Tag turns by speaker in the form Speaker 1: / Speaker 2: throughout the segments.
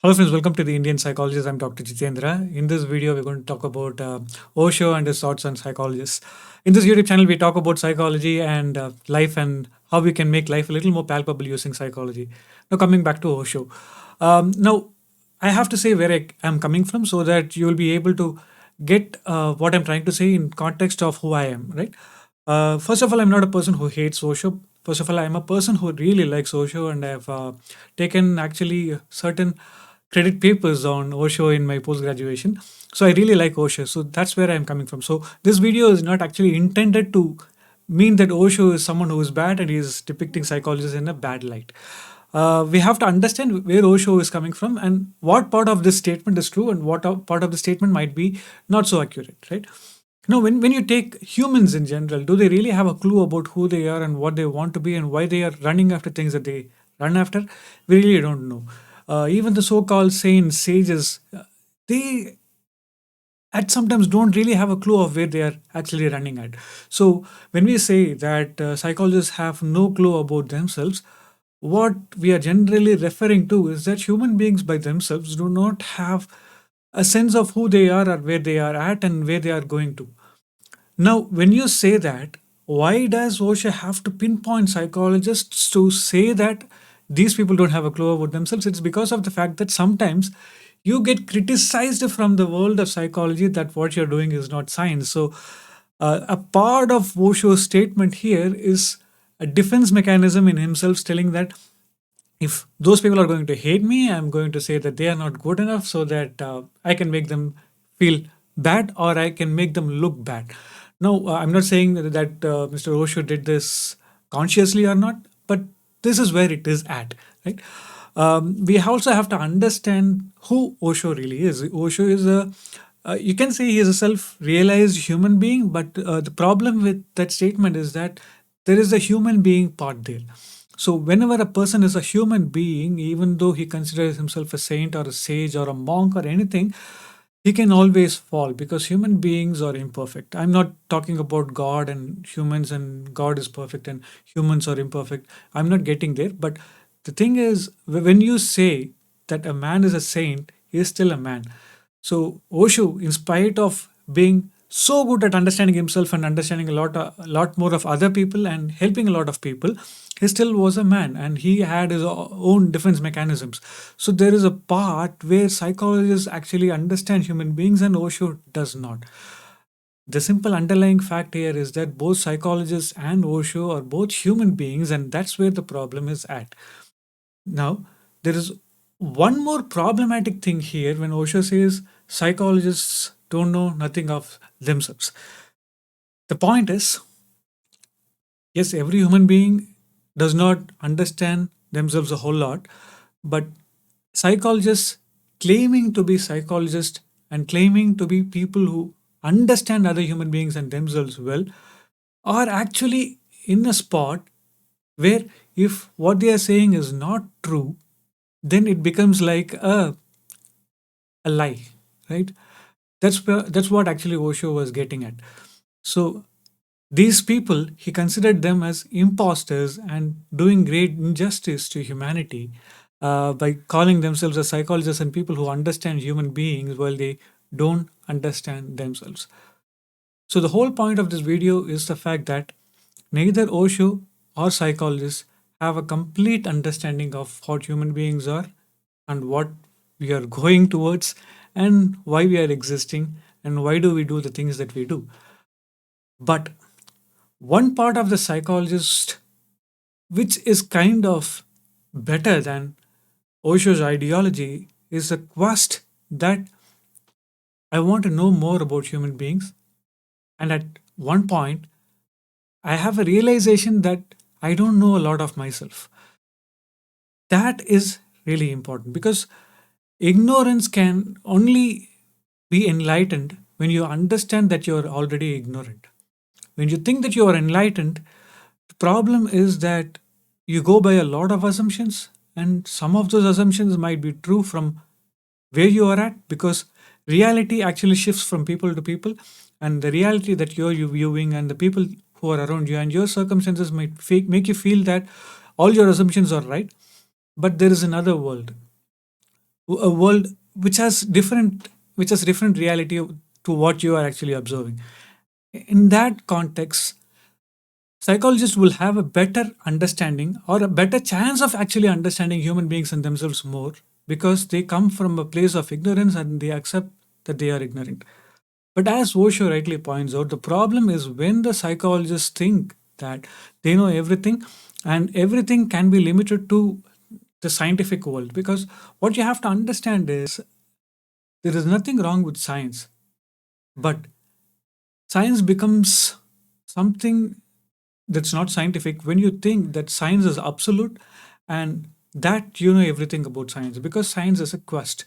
Speaker 1: Hello friends, welcome to the Indian Psychologist. I'm Dr. Jithendra. In this video, we're going to talk about Osho and his thoughts on psychologists. In this YouTube channel, we talk about psychology and life and how we can make life a little more palpable using psychology. Now, coming back to Osho. Now, I have to say where I am coming from so that you will be able to get what I'm trying to say in context of who I am, right? First of all, I'm not a person who hates Osho. First of all, I'm a person who really likes Osho, and I've taken actually certain credit papers on Osho in my post graduation. So I really like Osho. So that's where I'm coming from. So this video is not actually intended to mean that Osho is someone who is bad and he is depicting psychologists in a bad light. We have to understand where Osho is coming from and what part of this statement is true and part of the statement might be not so accurate, right? Now, when you take humans in general, do they really have a clue about who they are and what they want to be and why they are running after things that they run after? We really don't know. Even the so-called saints, sages, they at sometimes don't really have a clue of where they are actually running at. So when we say that psychologists have no clue about themselves, what we are generally referring to is that human beings by themselves do not have a sense of who they are or where they are at and where they are going to. Now, when you say that, why does Osho have to pinpoint psychologists to say that these people don't have a clue about themselves? It's because of the fact that sometimes you get criticized from the world of psychology that what you're doing is not science. So, a part of Osho's statement here is a defense mechanism in himself telling that if those people are going to hate me, I'm going to say that they are not good enough so that I can make them feel bad or I can make them look bad. Now, I'm not saying that Mr. Osho did this consciously or not, but this is where it is at, right? We also have to understand who Osho really is. Osho is you can say he is a self-realized human being, but the problem with that statement is that there is a human being part there. So whenever a person is a human being, even though he considers himself a saint or a sage or a monk or anything, he can always fall because human beings are imperfect. I'm not talking about God and humans and God is perfect and humans are imperfect. I'm not getting there. But the thing is, when you say that a man is a saint, he is still a man. So Osho, in spite of being so good at understanding himself and understanding a lot more of other people and helping a lot of people, he still was a man and he had his own defense mechanisms. So there is a part where psychologists actually understand human beings and Osho does not. The simple underlying fact here is that both psychologists and Osho are both human beings, and that's where the problem is at. Now, there is one more problematic thing here when Osho says psychologists don't know nothing of themselves. The point is, yes, every human being does not understand themselves a whole lot, but psychologists claiming to be psychologists and claiming to be people who understand other human beings and themselves well are actually in a spot where if what they are saying is not true, then it becomes like a lie, right? That's what actually Osho was getting at. So these people, he considered them as imposters and doing great injustice to humanity by calling themselves as psychologists and people who understand human beings while they don't understand themselves. So the whole point of this video is the fact that neither Osho or psychologists have a complete understanding of what human beings are and what we are going towards and why we are existing and why do we do the things that we do. But one part of the psychologist which is kind of better than Osho's ideology is a quest that I want to know more about human beings. And at one point, I have a realization that I don't know a lot of myself. That is really important because ignorance can only be enlightened when you understand that you are already ignorant. When you think that you are enlightened, the problem is that you go by a lot of assumptions, and some of those assumptions might be true from where you are at because reality actually shifts from people to people, and the reality that you're viewing and the people who are around you and your circumstances might make you feel that all your assumptions are right, but there is another world. a world which has different reality to what you are actually observing. In that context, psychologists will have a better understanding or a better chance of actually understanding human beings and themselves more, because they come from a place of ignorance and they accept that they are ignorant. But as Osho rightly points out, the problem is when the psychologists think that they know everything and everything can be limited to the scientific world. Because what you have to understand is there is nothing wrong with science, but science becomes something that's not scientific when you think that science is absolute and that you know everything about science, because science is a quest.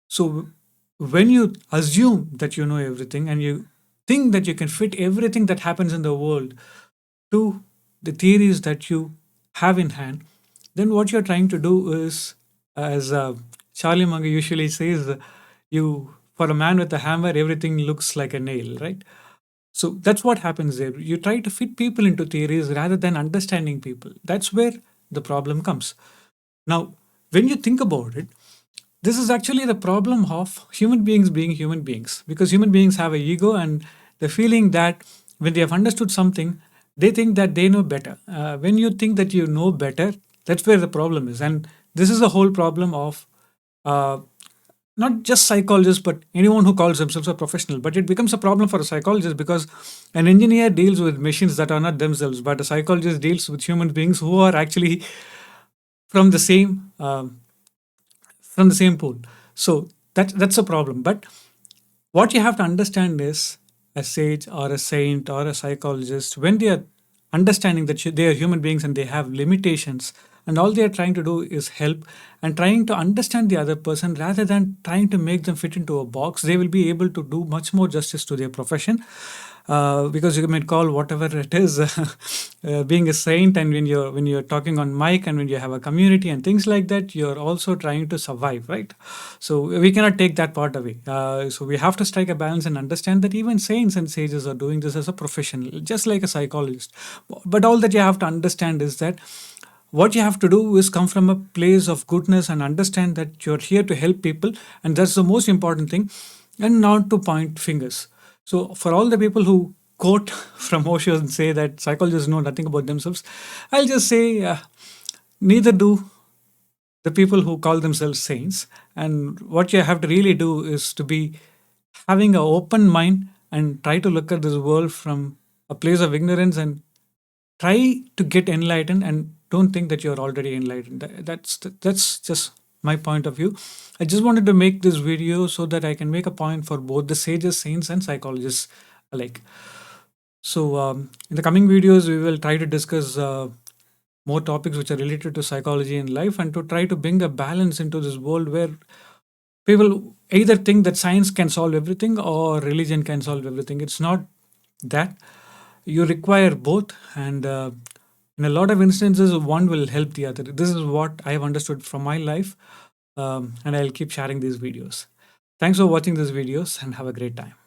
Speaker 1: So when you assume that you know everything and you think that you can fit everything that happens in the world to the theories that you have in hand, then what you're trying to do is, as Charlie Munger usually says, you for a man with a hammer, everything looks like a nail, right? So that's what happens there. You try to fit people into theories rather than understanding people. That's where the problem comes. Now, when you think about it, this is actually the problem of human beings being human beings, because human beings have a ego and the feeling that when they have understood something, they think that they know better. When you think that you know better, that's where the problem is. And this is the whole problem of uh, not just psychologists, but anyone who calls themselves a professional. But it becomes a problem for a psychologist because an engineer deals with machines that are not themselves, but a psychologist deals with human beings who are actually from the same pool. So that's a problem. But what you have to understand is a sage or a saint or a psychologist, when they are understanding that they are human beings and they have limitations, and all they are trying to do is help and trying to understand the other person rather than trying to make them fit into a box, they will be able to do much more justice to their profession. Because you might call whatever it is being a saint, and when you're talking on mic and when you have a community and things like that, you're also trying to survive, right? So we cannot take that part away. So we have to strike a balance and understand that even saints and sages are doing this as a professional, just like a psychologist. But all that you have to understand is that what you have to do is come from a place of goodness and understand that you're here to help people, and that's the most important thing, and not to point fingers. So for all the people who quote from Osho and say that psychologists know nothing about themselves, I'll just say neither do the people who call themselves saints. And what you have to really do is to be having an open mind and try to look at this world from a place of ignorance and try to get enlightened, and don't think that you're already enlightened. That's just my point of view. I just wanted to make this video so that I can make a point for both the sages, saints, and psychologists alike. So in the coming videos we will try to discuss more topics which are related to psychology and life, and to try to bring a balance into this world where people either think that science can solve everything or religion can solve everything. It's not that. You require both, and in a lot of instances one will help the other. This is what I have understood from my life, and I'll keep sharing these videos. Thanks for watching these videos and have a great time.